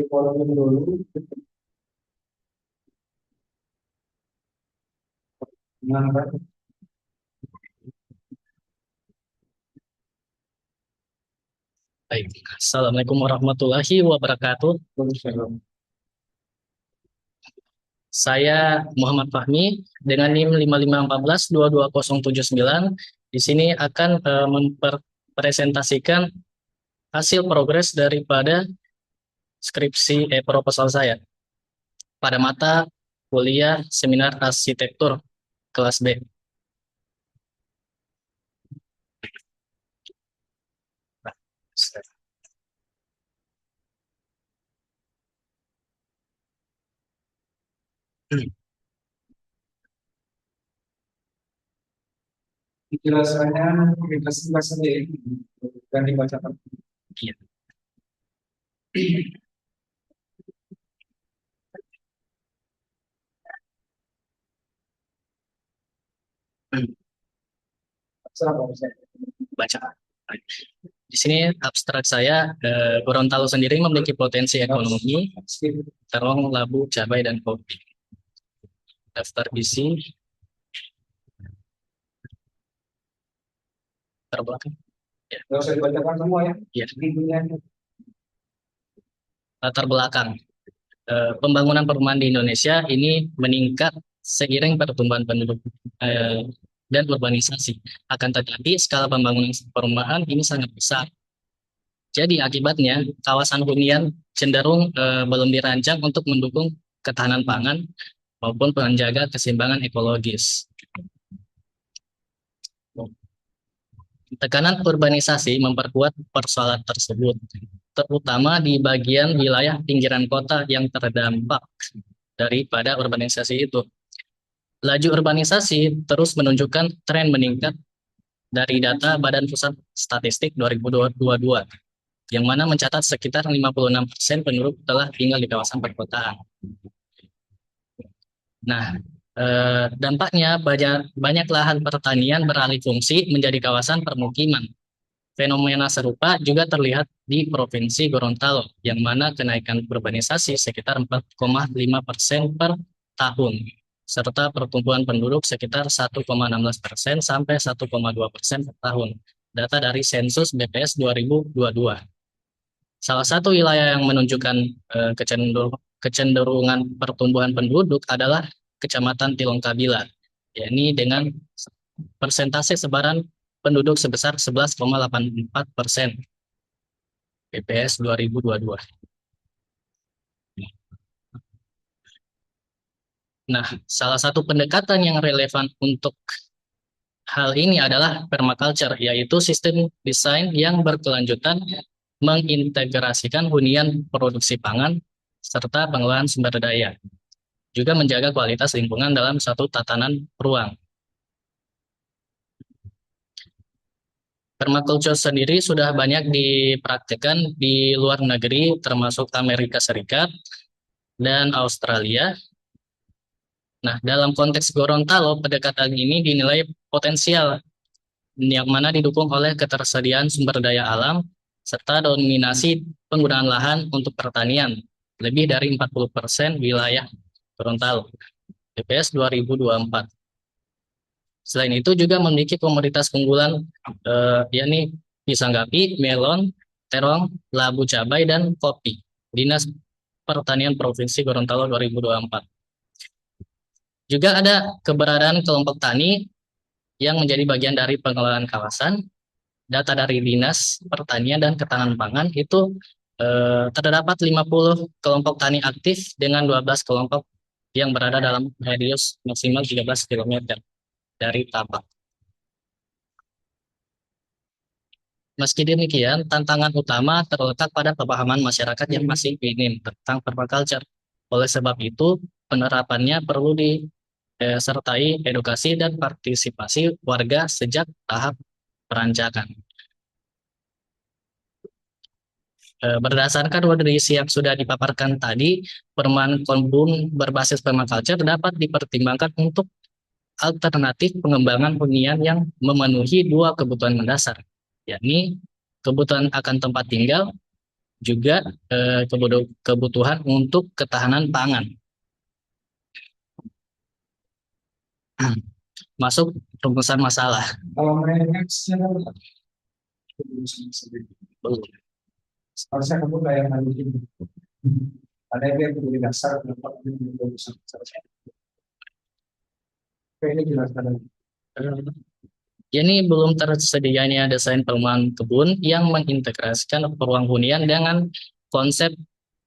Dipotong dulu. Dengan Baik. Assalamualaikum warahmatullahi wabarakatuh. bagus. Saya Muhammad Fahmi dengan NIM 5514-22079. Di sini akan mempresentasikan hasil progres daripada proposal saya pada mata kuliah seminar arsitektur kelas B. Penjelasannya penjelasan sendiri dan dibacakan. Iya. Siapa bisa? Baca. Di sini abstrak saya, Gorontalo sendiri memiliki potensi ekonomi, terong, labu, cabai, dan kopi. Daftar isi terbelakang. Ya. Nggak usah dibacakan semua ya. Ya. Di dunia Latar belakang. Pembangunan perumahan di Indonesia ini meningkat seiring pertumbuhan penduduk dan urbanisasi. Akan tetapi skala pembangunan perumahan ini sangat besar. Jadi akibatnya kawasan hunian cenderung belum dirancang untuk mendukung ketahanan pangan maupun menjaga keseimbangan ekologis. Tekanan urbanisasi memperkuat persoalan tersebut, terutama di bagian wilayah pinggiran kota yang terdampak daripada urbanisasi itu. Laju urbanisasi terus menunjukkan tren meningkat dari data Badan Pusat Statistik 2022, yang mana mencatat sekitar 56% penduduk telah tinggal di kawasan perkotaan. Nah, dampaknya banyak lahan pertanian beralih fungsi menjadi kawasan permukiman. Fenomena serupa juga terlihat di Provinsi Gorontalo, yang mana kenaikan urbanisasi sekitar 4,5% per tahun, serta pertumbuhan penduduk sekitar 1,16% sampai 1,2% per tahun. Data dari Sensus BPS 2022. Salah satu wilayah yang menunjukkan kecenderungan pertumbuhan penduduk adalah Kecamatan Tilongkabila, yakni dengan persentase sebaran penduduk sebesar 11,84% BPS 2022. Nah, salah satu pendekatan yang relevan untuk hal ini adalah permaculture, yaitu sistem desain yang berkelanjutan mengintegrasikan hunian produksi pangan serta pengelolaan sumber daya, juga menjaga kualitas lingkungan dalam satu tatanan ruang. Permaculture sendiri sudah banyak dipraktikkan di luar negeri, termasuk Amerika Serikat dan Australia. Nah, dalam konteks Gorontalo, pendekatan ini dinilai potensial, yang mana didukung oleh ketersediaan sumber daya alam, serta dominasi penggunaan lahan untuk pertanian, lebih dari 40% wilayah Gorontalo, BPS 2024. Selain itu juga memiliki komoditas unggulan, yakni pisang gapi, melon, terong, labu cabai, dan kopi. Dinas Pertanian Provinsi Gorontalo 2024. Juga ada keberadaan kelompok tani yang menjadi bagian dari pengelolaan kawasan. Data dari Dinas Pertanian dan Ketahanan Pangan itu terdapat 50 kelompok tani aktif dengan 12 kelompok yang berada dalam radius maksimal 13 km dari tapak. Meski demikian, tantangan utama terletak pada pemahaman masyarakat yang masih minim tentang permaculture. Oleh sebab itu, penerapannya perlu disertai edukasi dan partisipasi warga sejak tahap perancangan. Berdasarkan kondisi yang sudah dipaparkan tadi, perumahan kebun berbasis permaculture dapat dipertimbangkan untuk alternatif pengembangan hunian yang memenuhi dua kebutuhan mendasar, yakni kebutuhan akan tempat tinggal juga kebutuhan untuk ketahanan pangan. Masuk rumusan masalah. Kalau mereka secara harusnya kamu kayak nanti ada yang berdiri dasar dapat bisa kayaknya jelas kan. Ini belum tersedianya desain perumahan kebun yang mengintegrasikan ruang hunian dengan konsep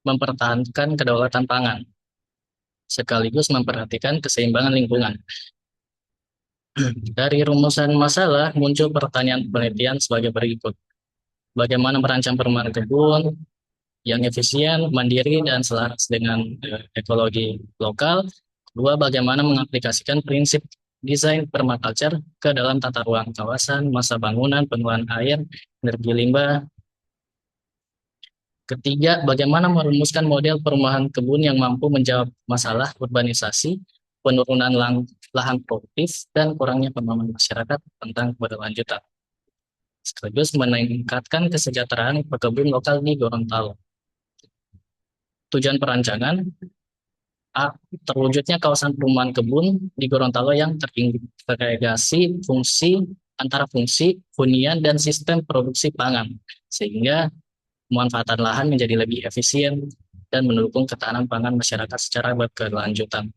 mempertahankan kedaulatan pangan, sekaligus memperhatikan keseimbangan lingkungan. Dari rumusan masalah muncul pertanyaan penelitian sebagai berikut. Bagaimana merancang perumahan kebun yang efisien, mandiri, dan selaras dengan ekologi lokal. Kedua, bagaimana mengaplikasikan prinsip desain permaculture ke dalam tata ruang kawasan, masa bangunan, pengolahan air, energi limbah. Ketiga, bagaimana merumuskan model perumahan kebun yang mampu menjawab masalah urbanisasi, penurunan lahan produktif, dan kurangnya pemahaman masyarakat tentang keberlanjutan, sekaligus meningkatkan kesejahteraan pekebun lokal di Gorontalo. Tujuan perancangan, A. Terwujudnya kawasan perumahan kebun di Gorontalo yang terintegrasi antara fungsi hunian dan sistem produksi pangan, sehingga pemanfaatan lahan menjadi lebih efisien dan mendukung ketahanan pangan masyarakat secara berkelanjutan.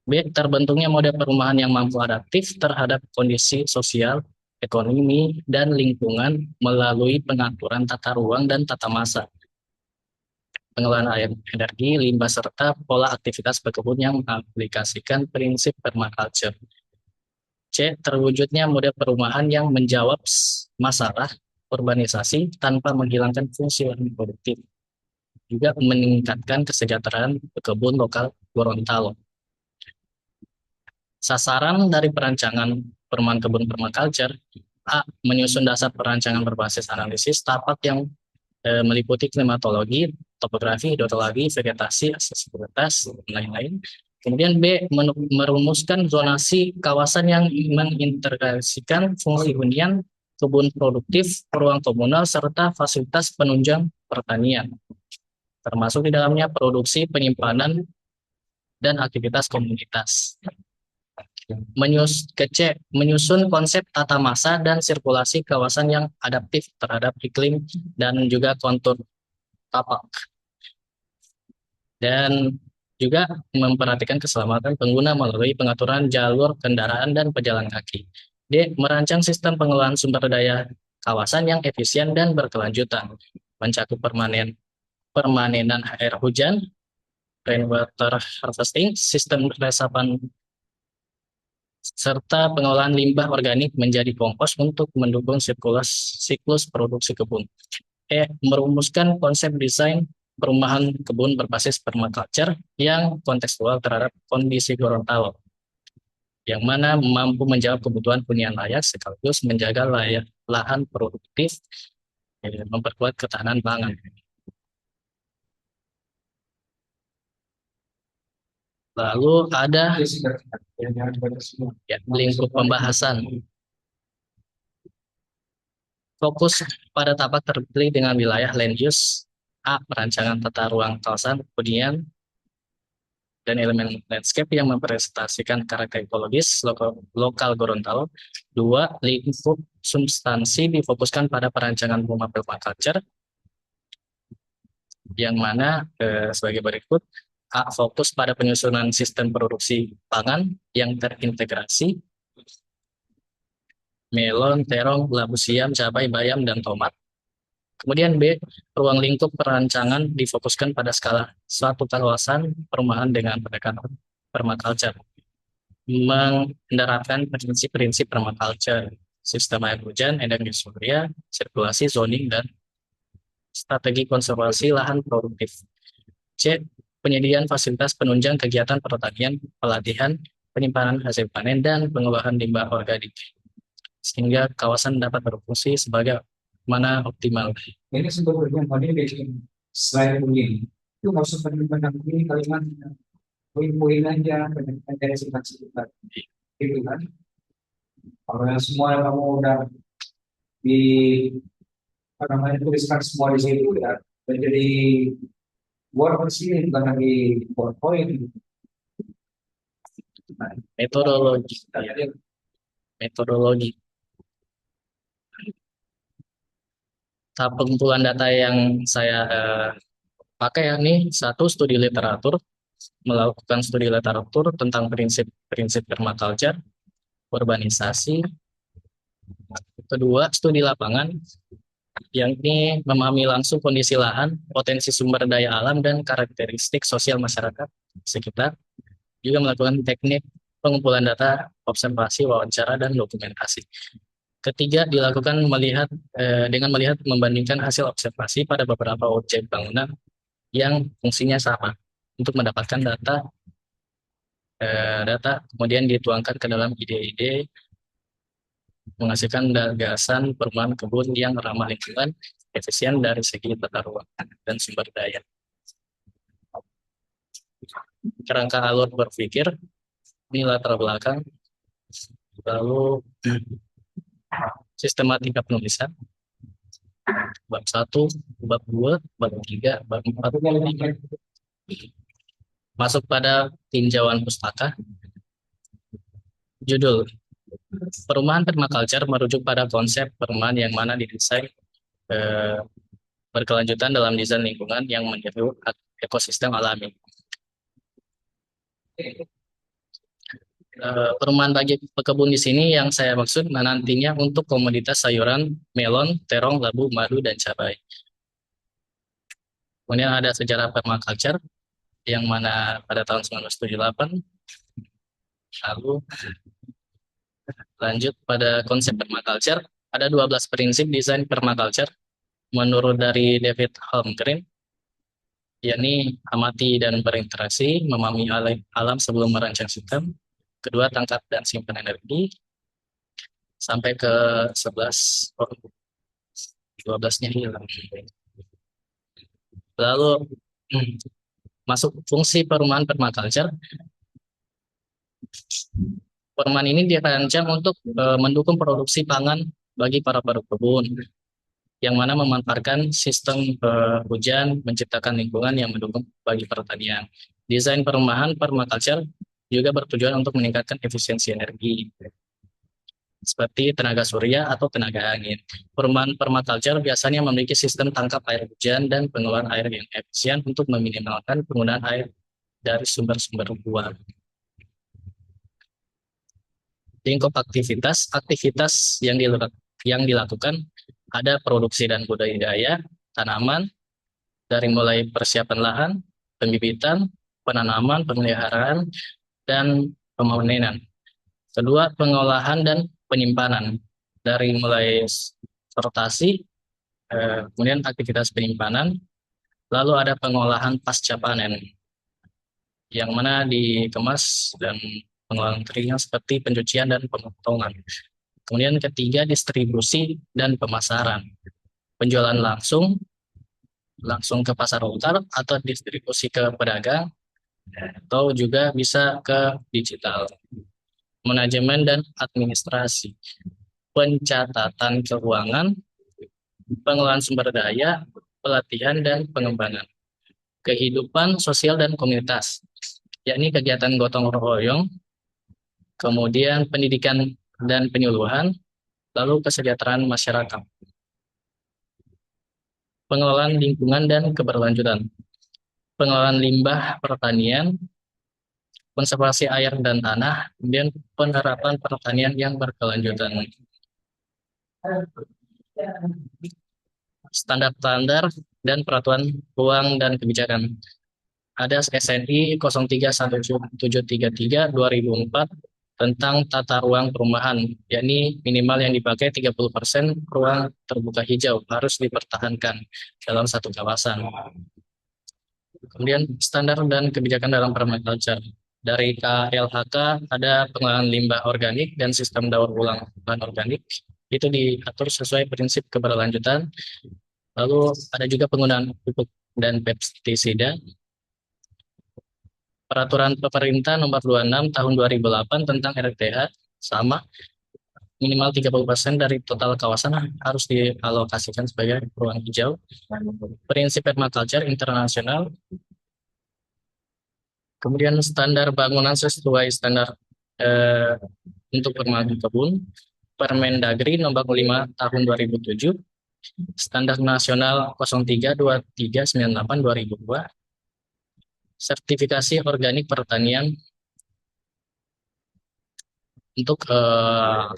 B. Terbentuknya model perumahan yang mampu adaptif terhadap kondisi sosial, ekonomi, dan lingkungan melalui pengaturan tata ruang dan tata masa, pengelolaan air, energi, limbah, serta pola aktivitas berkebun yang mengaplikasikan prinsip permaculture. C. Terwujudnya model perumahan yang menjawab masalah urbanisasi tanpa menghilangkan fungsi lahan produktif, juga meningkatkan kesejahteraan pekebun lokal Gorontalo. Sasaran dari perancangan perumahan kebun permaculture: A. Menyusun dasar perancangan berbasis analisis tapak yang meliputi klimatologi, topografi, hidrologi, vegetasi, aksesibilitas, dan lain-lain. Kemudian B. Merumuskan zonasi kawasan yang mengintegrasikan fungsi hunian, kebun produktif, ruang komunal, serta fasilitas penunjang pertanian, termasuk di dalamnya produksi, penyimpanan, dan aktivitas komunitas. Menyusun konsep tata masa dan sirkulasi kawasan yang adaptif terhadap iklim dan juga kontur tapak. Dan juga memperhatikan keselamatan pengguna melalui pengaturan jalur kendaraan dan pejalan kaki. D. Merancang sistem pengelolaan sumber daya kawasan yang efisien dan berkelanjutan, mencakup permanenan air hujan, rainwater harvesting, sistem resapan, serta pengolahan limbah organik menjadi kompos untuk mendukung siklus produksi kebun. E. Merumuskan konsep desain perumahan kebun berbasis permaculture yang kontekstual terhadap kondisi Gorontalo, yang mana mampu menjawab kebutuhan hunian layak sekaligus menjaga lahan produktif, memperkuat ketahanan pangan. Lalu ada lingkup pembahasan. Fokus pada tapak terpilih dengan wilayah land use. A. Perancangan tata ruang kawasan hunian dan elemen landscape yang mempresentasikan karakter ekologis lokal Gorontalo. 2. Lingkup substansi difokuskan pada perancangan rumah permaculture, yang mana sebagai berikut. A. Fokus pada penyusunan sistem produksi pangan yang terintegrasi, melon, terong, labu siam, cabai, bayam, dan tomat. Kemudian B. Ruang lingkup perancangan difokuskan pada skala suatu kawasan perumahan dengan pendekatan permaculture, menerapkan prinsip-prinsip permaculture, sistem air hujan, energi surya, sirkulasi, zoning, dan strategi konservasi lahan produktif. C. Penyediaan fasilitas penunjang kegiatan pertanian, pelatihan, penyimpanan hasil panen, dan pengolahan limbah organik, sehingga kawasan dapat berfungsi sebagai mana optimal. Ini sebetulnya tadi bikin slide begini. Itu nggak usah benar-benar ini kalimat poin-poin aja, pendidikan dari singkat-singkat. Gitu kan? Kalau yang semua kamu udah di apa namanya tuliskan semua di situ ya, Jadi Word sih bukan lagi PowerPoint gitu. Nah, Metodologi, jadi metodologi. Tahap pengumpulan data yang saya pakai ya nih, satu studi literatur, melakukan studi literatur tentang prinsip-prinsip permaculture, urbanisasi. Kedua, studi lapangan, yang ini memahami langsung kondisi lahan, potensi sumber daya alam, dan karakteristik sosial masyarakat sekitar. Juga melakukan teknik pengumpulan data, observasi, wawancara, dan dokumentasi. Ketiga, dilakukan dengan melihat membandingkan hasil observasi pada beberapa objek bangunan yang fungsinya sama untuk mendapatkan data kemudian dituangkan ke dalam ide-ide menghasilkan gagasan perumahan kebun yang ramah lingkungan, efisien dari segi tata ruang dan sumber daya. Kerangka alur berpikir, ini latar belakang, lalu sistematika penulisan, bab 1, bab 2, bab 3, bab 4, masuk pada tinjauan pustaka. Judul, perumahan permaculture merujuk pada konsep perumahan yang mana didesain berkelanjutan dalam desain lingkungan yang meniru ekosistem alami. Perumahan bagi pekebun di sini yang saya maksud nantinya untuk komoditas sayuran, melon, terong, labu, madu, dan cabai. Kemudian ada sejarah permaculture yang mana pada tahun 1978. Lalu lanjut pada konsep permaculture, ada 12 prinsip desain permaculture menurut dari David Holmgren, yakni amati dan berinteraksi, memahami alam sebelum merancang sistem. Kedua, tangkap dan simpan energi. Sampai ke 11, 12-nya hilang. Lalu masuk fungsi perumahan permaculture. Perumahan ini dirancang untuk mendukung produksi pangan bagi para pekebun, yang mana memanfaatkan sistem hujan, menciptakan lingkungan yang mendukung bagi pertanian. Desain perumahan permaculture juga bertujuan untuk meningkatkan efisiensi energi, seperti tenaga surya atau tenaga angin. Perumahan permaculture biasanya memiliki sistem tangkap air hujan dan pengeluaran air yang efisien untuk meminimalkan penggunaan air dari sumber-sumber luar. Lingkup aktivitas yang dilakukan ada produksi dan budidaya tanaman, dari mulai persiapan lahan, pembibitan, penanaman, pemeliharaan, dan pemanenan. Kedua, pengolahan dan penyimpanan, dari mulai sortasi, kemudian aktivitas penyimpanan, lalu ada pengolahan pasca panen, yang mana dikemas dan pengolahan kering seperti pencucian dan pemotongan. Kemudian ketiga, distribusi dan pemasaran, penjualan langsung ke pasar lokal atau distribusi ke pedagang, atau juga bisa ke digital. Manajemen dan administrasi, pencatatan keuangan, pengelolaan sumber daya, pelatihan dan pengembangan. Kehidupan sosial dan komunitas, yakni kegiatan gotong royong, kemudian pendidikan dan penyuluhan, lalu kesejahteraan masyarakat. Pengelolaan lingkungan dan keberlanjutan, pengelolaan limbah pertanian, konservasi air dan tanah, kemudian penerapan pertanian yang berkelanjutan. Standar-standar dan peraturan ruang dan kebijakan. Ada SNI 031733 2004 tentang tata ruang perumahan, yakni minimal yang dipakai 30% ruang terbuka hijau harus dipertahankan dalam satu kawasan. Kemudian standar dan kebijakan dalam permaculture. Dari KLHK ada pengelolaan limbah organik dan sistem daur ulang bahan organik. Itu diatur sesuai prinsip keberlanjutan. Lalu ada juga penggunaan pupuk dan pestisida. Peraturan Pemerintah Nomor 26 Tahun 2008 tentang RTH sama. minimal 30% dari total kawasan harus dialokasikan sebagai ruang hijau. Prinsip permaculture internasional, kemudian standar bangunan sesuai standar eh, untuk bermain kebun, Permendagri nomor 5 tahun 2007, standar nasional 032398 2002, sertifikasi organik pertanian untuk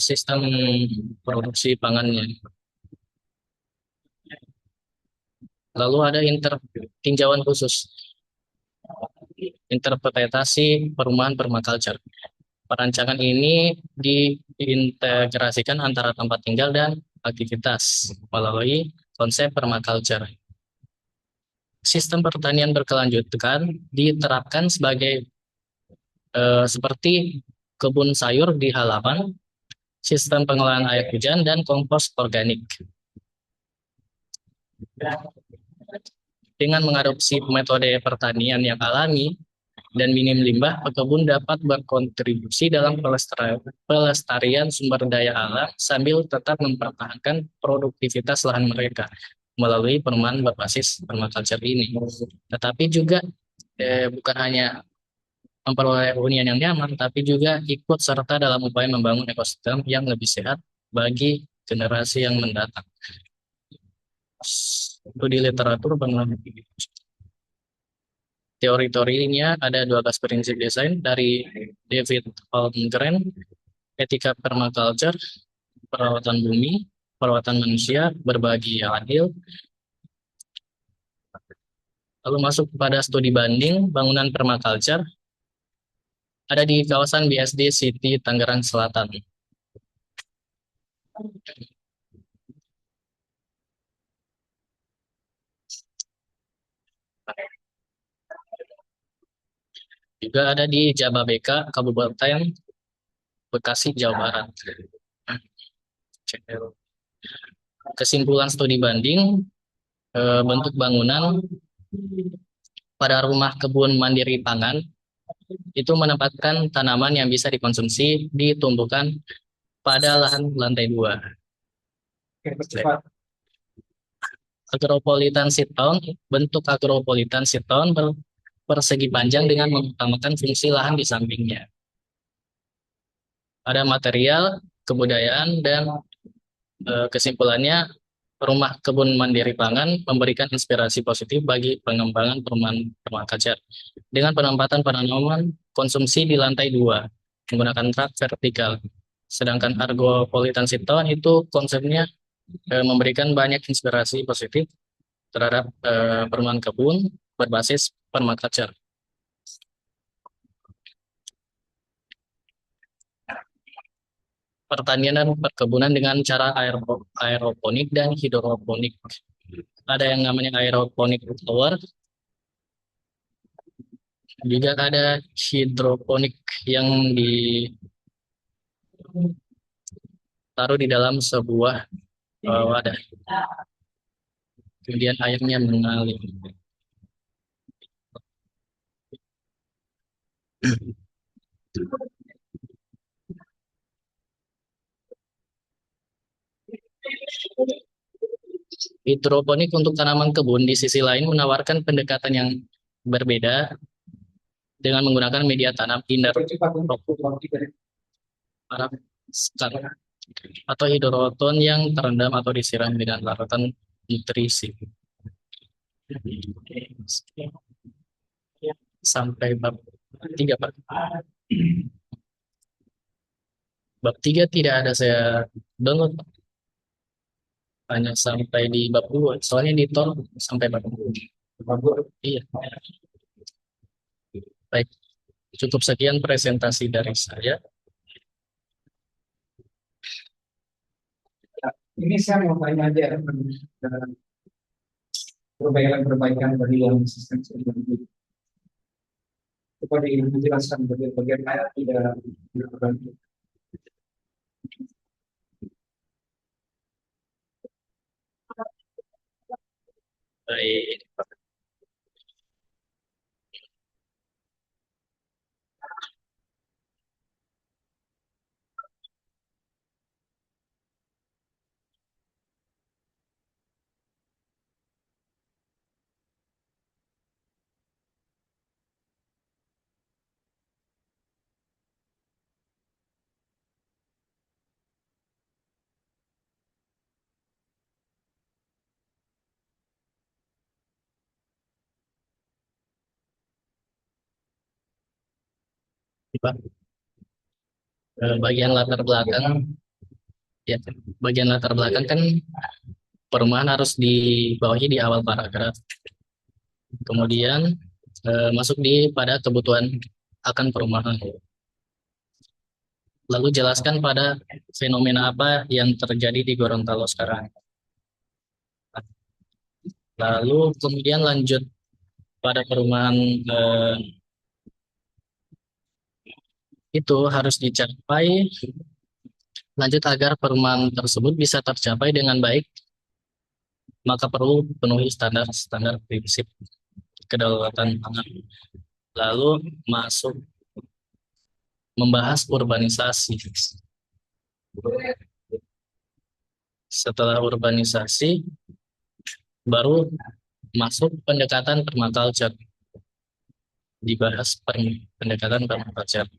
sistem produksi pangannya. Lalu ada tinjauan khusus, interpretasi perumahan permaculture. Perancangan ini diintegrasikan antara tempat tinggal dan aktivitas melalui konsep permaculture. Sistem pertanian berkelanjutan diterapkan sebagai seperti kebun sayur di halaman, sistem pengolahan air hujan, dan kompos organik. Dengan mengadopsi metode pertanian yang alami dan minim limbah, pekebun dapat berkontribusi dalam pelestarian sumber daya alam sambil tetap mempertahankan produktivitas lahan mereka melalui perumahan berbasis permaculture ini. Tetapi juga bukan hanya memperoleh hunian yang nyaman, tapi juga ikut serta dalam upaya membangun ekosistem yang lebih sehat bagi generasi yang mendatang. Itu di literatur bangunan. Teori-teorinya ada 12 prinsip desain dari David Holmgren, etika permaculture, perawatan bumi, perawatan manusia, berbagi yang adil. Lalu masuk pada studi banding bangunan permaculture, ada di kawasan BSD City Tangerang Selatan. Juga ada di Jababeka, Kabupaten Bekasi, Jawa Barat. Kesimpulan studi banding, bentuk bangunan pada rumah kebun mandiri pangan itu menempatkan tanaman yang bisa dikonsumsi ditumbuhkan pada lahan lantai 2. Agropolitan sit town, bentuk agropolitan sit town persegi panjang dengan mengutamakan fungsi lahan di sampingnya. Ada material, kebudayaan, dan kesimpulannya rumah kebun mandiri pangan memberikan inspirasi positif bagi pengembangan perumahan permaculture dengan penempatan tanaman konsumsi di lantai 2 menggunakan rak vertikal. Sedangkan agropolitan sit town itu konsepnya memberikan banyak inspirasi positif terhadap perumahan kebun berbasis permaculture. Pertanian dan perkebunan dengan cara aeroponik dan hidroponik. Ada yang namanya aeroponik tower, juga ada hidroponik yang ditaruh di dalam sebuah wadah. Kemudian airnya mengalir. Hidroponik untuk tanaman kebun di sisi lain menawarkan pendekatan yang berbeda dengan menggunakan media tanam indoor atau hidroton yang terendam atau disiram dengan larutan nutrisi. Sampai bab 3, Pak. Bab 3 tidak ada saya download, Pak. Hanya sampai di bab 2. Soalnya di tol sampai bab 2. Iya. Baik. Cukup sekian presentasi dari saya. Ini saya mau tanya aja perbaikan-perbaikan dari yang sistem itu. Coba dijelaskan bagaimana tidak dilakukan. Baik. Pak. Bagian latar belakang, ya, bagian latar belakang kan perumahan harus dibawahi di awal paragraf. Kemudian masuk pada kebutuhan akan perumahan. Lalu jelaskan pada fenomena apa yang terjadi di Gorontalo sekarang. Lalu kemudian lanjut pada perumahan itu harus dicapai. Lanjut agar perumahan tersebut bisa tercapai dengan baik, maka perlu penuhi standar-standar prinsip kedaulatan pangan. Lalu masuk membahas urbanisasi. Setelah urbanisasi, baru masuk pendekatan permaculture. Dibahas pendekatan permaculture.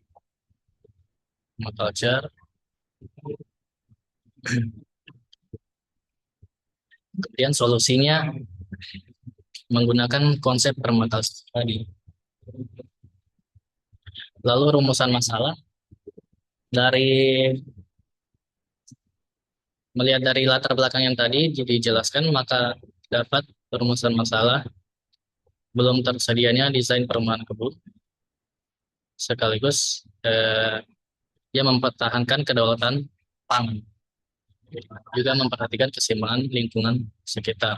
Permaculture. Kemudian solusinya menggunakan konsep permaculture tadi. Lalu rumusan masalah dari melihat dari latar belakang yang tadi dijelaskan, maka dapat rumusan masalah belum tersedianya desain perumahan kebun, sekaligus dia mempertahankan kedaulatan pangan, juga memperhatikan keseimbangan lingkungan sekitar.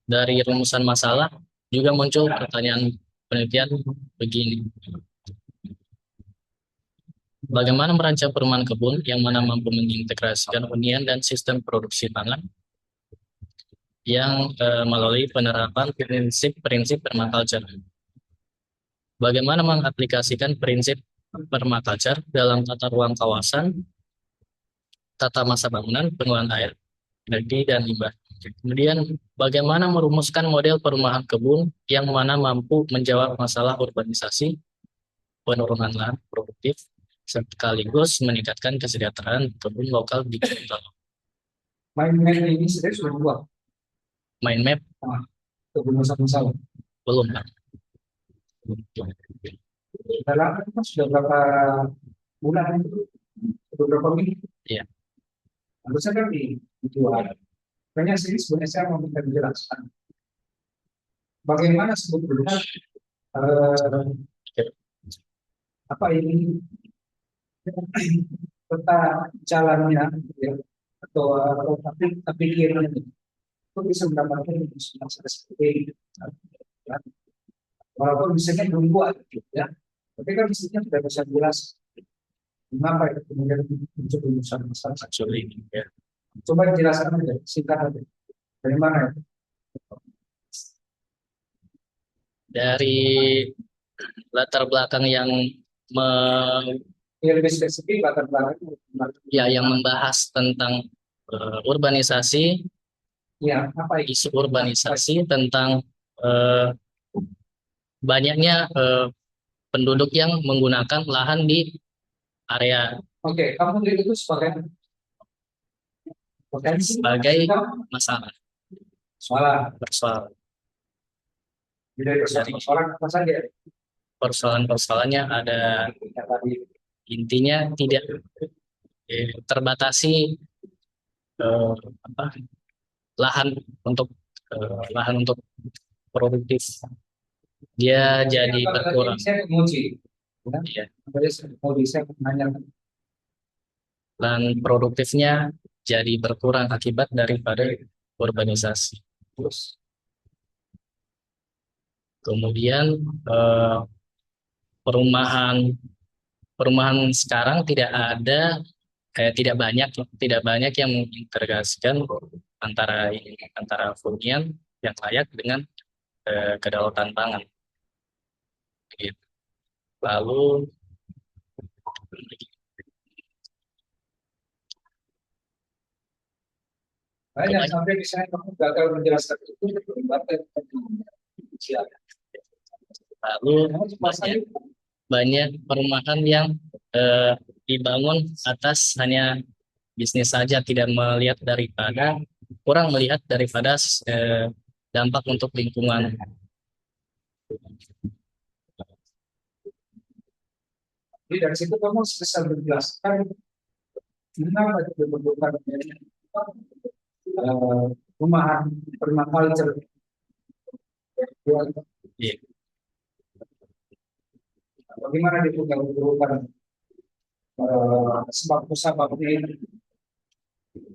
Dari rumusan masalah juga muncul pertanyaan penelitian begini. Bagaimana merancang perumahan kebun yang mana mampu mengintegrasikan hunian dan sistem produksi pangan yang melalui penerapan prinsip-prinsip permaculture. Bagaimana mengaplikasikan prinsip permaculture dalam tata ruang kawasan, tata masa bangunan, pengolahan air, energi, dan limbah. Kemudian, bagaimana merumuskan model perumahan kebun yang mana mampu menjawab masalah urbanisasi, penurunan lahan produktif, sekaligus meningkatkan kesejahteraan kebun lokal di Gorontalo. Mind map ini sendiri sudah dibuat. Mind map Kebun masalah. belum, Pak. Dalam itu sudah berapa bulan itu? Beberapa minggu. Iya. Harusnya kan dijual. Makanya sini sebenarnya saya mau minta dijelaskan bagaimana sebetulnya apa ini peta jalannya, ya, atau tapi pikiran itu bisa mendapatkan masalah seperti ini. Ya. Walaupun misalnya belum buat, gitu, ya, tapi kan misalnya sudah bisa jelas mengapa itu kemudian muncul masalah Actually, ya. Coba jelaskan aja, singkat aja. Dari mana ya? Dari latar belakang yang Ya, lebih spesifik latar belakang. yang membahas tentang urbanisasi, Ya, apa itu? isu urbanisasi tentang eh, banyaknya penduduk yang menggunakan lahan di area Oke, kamu lihat itu sebagai potensi sebagai masalah soalan. persoalan. Dari persoalan apa saja? Persoalan-persoalannya ada, Ya, tadi intinya tidak terbatasi eh, apa, lahan untuk lahan untuk produktif, dia jadi berkurang. saya menguji. Ya. Saya menanyakan. Dan produktifnya jadi berkurang akibat daripada urbanisasi. Terus, Kemudian eh, perumahan perumahan sekarang tidak banyak yang mengintegrasikan antara hunian yang layak dengan kedaulatan pangan. Gitu. Lalu banyak sampai misalnya kamu gagal menjelaskan itu terlibatkan silakan. lalu banyak perumahan yang dibangun atas hanya bisnis saja, tidak melihat daripada kurang melihat daripada dampak untuk lingkungan. Jadi dari situ kamu bisa menjelaskan kenapa diperlukan rumahan permaculture. Iya. Bagaimana diperlukan sebab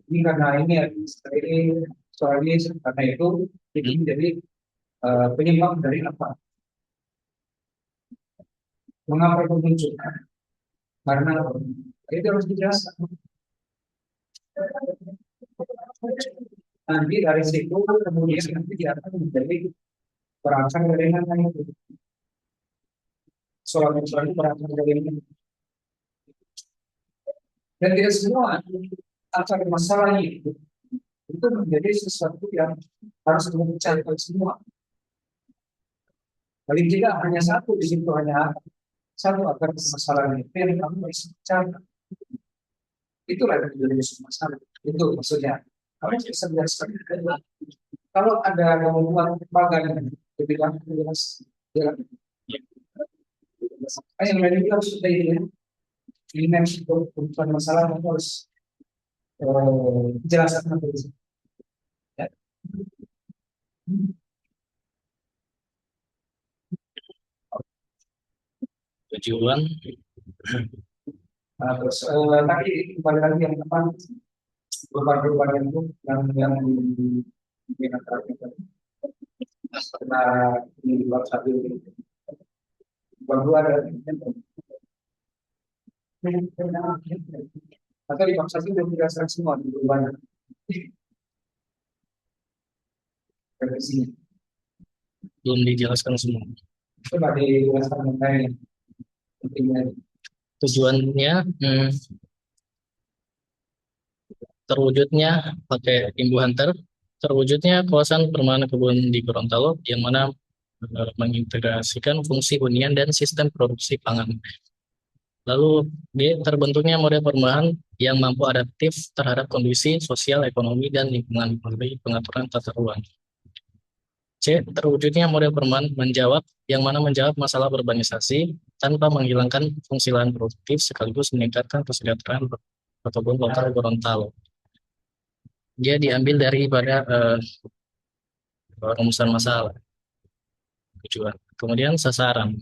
ini karena ini soal ini karena itu menjadi penyebab dari apa? Mengapa itu muncul? Karena apa? Itu harus dijelaskan. Nanti dari situ kemudian nanti dia akan menjadi berasal dari mana itu? Soal itu berasal dari mana? Dan tidak semua akar masalah itu menjadi sesuatu yang harus dibicarakan semua. Paling tidak hanya satu di situ, hanya satu akar masalah itu yang kamu harus bicarakan. Itulah yang menjadi masalah. Itu maksudnya. Kamu bisa jelaskan. Kalau ada yang membuat bagan, lebih jelas. Yang lain juga harus sudah ini untuk kebutuhan masalah harus jelaskan apa itu. Ya. Tujuan. Nah, terus tadi kembali lagi yang depan perubahan-perubahan itu yang di antara kita setelah ini bab satu ini bab dua ada atau di bab satu sudah dijelaskan semua di perubahan dari sini Belum dijelaskan semua. coba dijelaskan mengenai pentingnya Tujuannya terwujudnya pakai imbuhan terwujudnya kawasan permainan kebun di Gorontalo yang mana mengintegrasikan fungsi hunian dan sistem produksi pangan. Lalu terbentuknya model perumahan yang mampu adaptif terhadap kondisi sosial, ekonomi, dan lingkungan melalui pengaturan tata ruang. C. Terwujudnya model perumahan yang mana menjawab masalah urbanisasi tanpa menghilangkan fungsi lahan produktif sekaligus meningkatkan kesejahteraan petambun lokal Gorontalo. Dia diambil daripada rumusan masalah tujuan. Kemudian sasaran.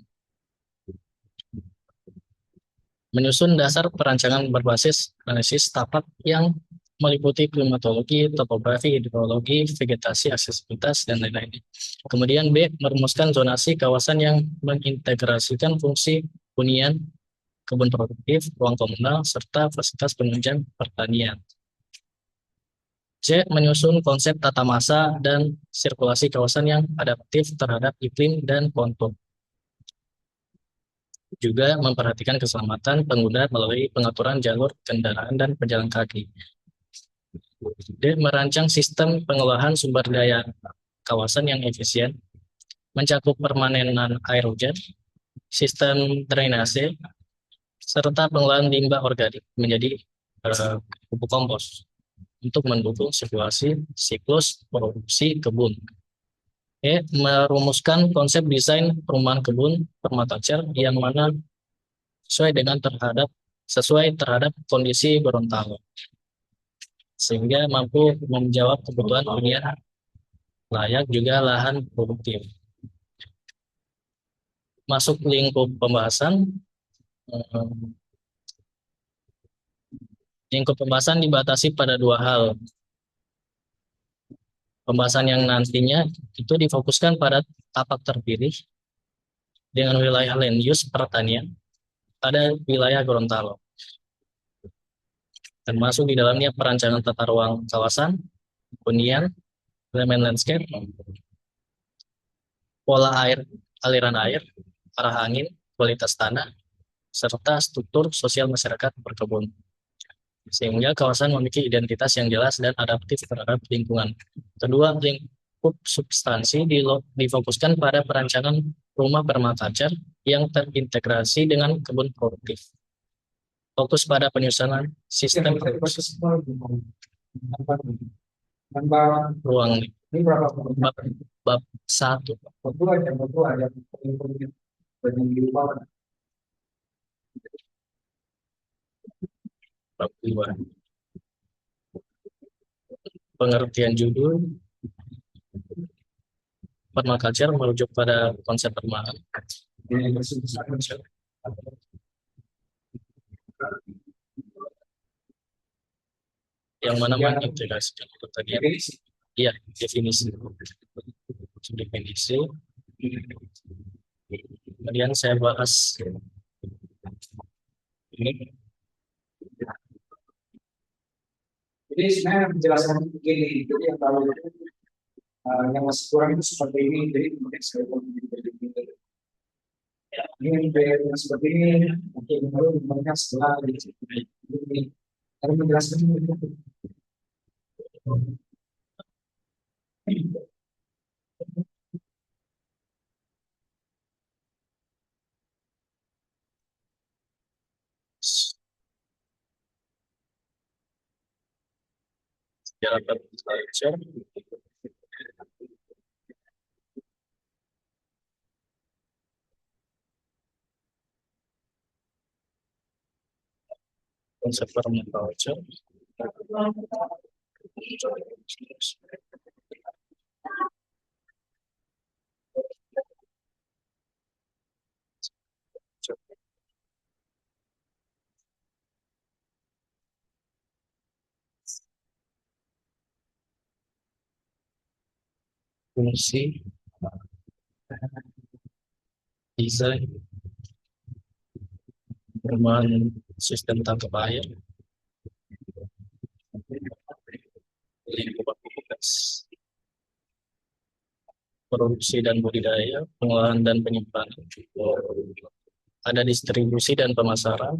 Menyusun dasar perancangan berbasis analisis tapak yang meliputi klimatologi, topografi, hidrologi, vegetasi, aksesibilitas, dan lain-lain. Kemudian B. Merumuskan zonasi kawasan yang mengintegrasikan fungsi hunian, kebun produktif, ruang komunal, serta fasilitas penunjang pertanian. C. Menyusun konsep tata masa dan sirkulasi kawasan yang adaptif terhadap iklim dan kontur. Juga memperhatikan keselamatan pengguna melalui pengaturan jalur kendaraan dan pejalan kaki. D. Merancang sistem pengolahan sumber daya kawasan yang efisien, mencakup permanenan air hujan, sistem drainase, serta pengolahan limbah organik menjadi pupuk kompos untuk mendukung siklus produksi kebun. Merumuskan konsep desain perumahan kebun permaculture yang mana sesuai terhadap kondisi Gorontalo, sehingga mampu menjawab kebutuhan hunian layak juga lahan produktif. Masuk lingkup pembahasan. Lingkup pembahasan dibatasi pada dua hal. Pembahasan yang nantinya itu difokuskan pada tapak terpilih dengan wilayah land use pertanian pada wilayah Gorontalo. Termasuk di dalamnya perancangan tata ruang kawasan, hunian, elemen landscape, pola air, aliran air, arah angin, kualitas tanah, serta struktur sosial masyarakat berkebun. Sehingga kawasan memiliki identitas yang jelas dan adaptif terhadap lingkungan. Kedua, lingkup substansi difokuskan pada perancangan rumah permaculture yang terintegrasi dengan kebun produktif. Fokus pada penyusunan sistem produksi ruang. Ini berapa Bab 1. bab dua yang Bab 2. Pengertian judul permaculture merujuk pada konsep permaculture Yang bersifat yang mana mengintegrasikan itu tadi. definisi. Iya, definisi. Definisi. Kemudian saya bahas ini. Jadi sebenarnya penjelasan begini itu yang kalau yang masih kurang itu seperti ini. Jadi kemudian saya mau menjadi ini yang seperti ini. Mungkin baru mereka setelah ini harus menjelaskan itu. Sejarah permaculture. Konsep permaculture. Fungsi, desain, perumahan sistem tangkap air, lingkup aktivitas, produksi dan budidaya, pengolahan dan penyimpanan, ada distribusi dan pemasaran,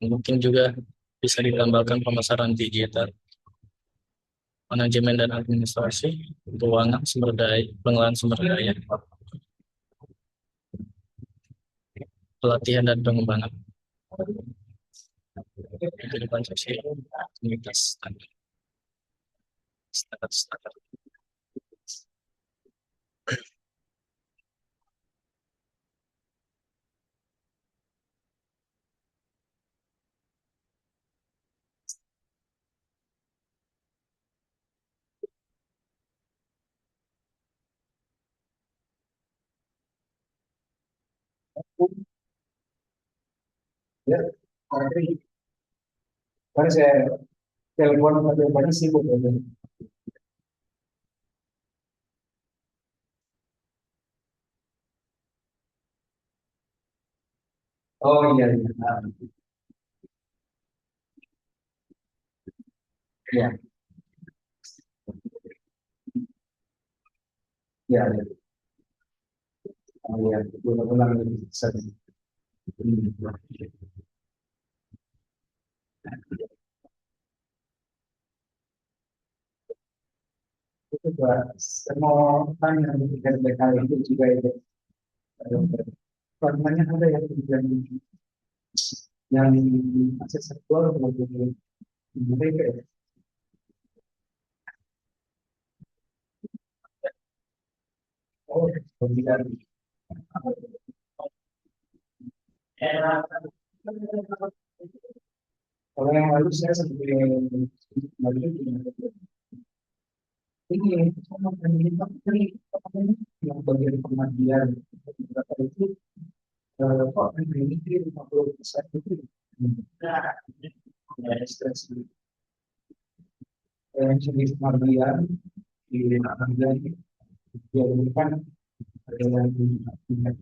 mungkin juga bisa ditambahkan pemasaran digital, manajemen dan administrasi, keuangan, sumber daya, pengelolaan sumber daya, pelatihan dan pengembangan, kehidupan sosial, komunitas, standar. Ya, nanti kan saya telepon telepon sibuk ya. Oh iya iya. Iya iya iya. Oh iya, ulang bisa. Itu juga semua orang yang bekerja itu juga itu. Namanya ada yang akses seksual maupun mereka ya. Oh, kemudian kalau yang lalu saya sebagai lagi ini sama pemerintah ini yang bagian pengadilan berapa itu kok ini 50% itu ya stres yang jenis pengadilan di pengadilan dia bukan ada yang ada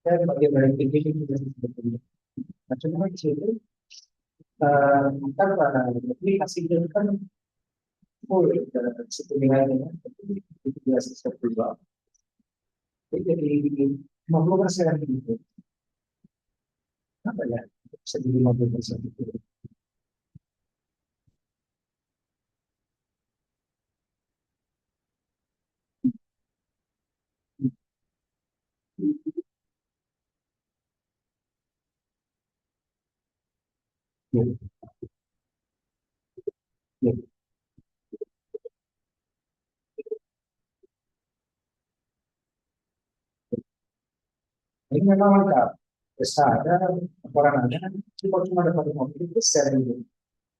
saya bagian dari tinggi juga sebetulnya. Nah, cuma di situ kan aplikasi itu kan full situ nilainya, tapi itu biasa saya berubah. Jadi 50% gitu. Apa ya? Bisa di 50% itu. Ini memang lengkap. Besar ada, laporan ada, cuma dapat mobil itu secara ini.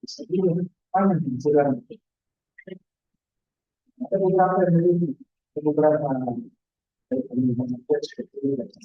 Jadi, panen bulan. Ada beberapa dari ini, ada beberapa dari pemerintah seperti itu.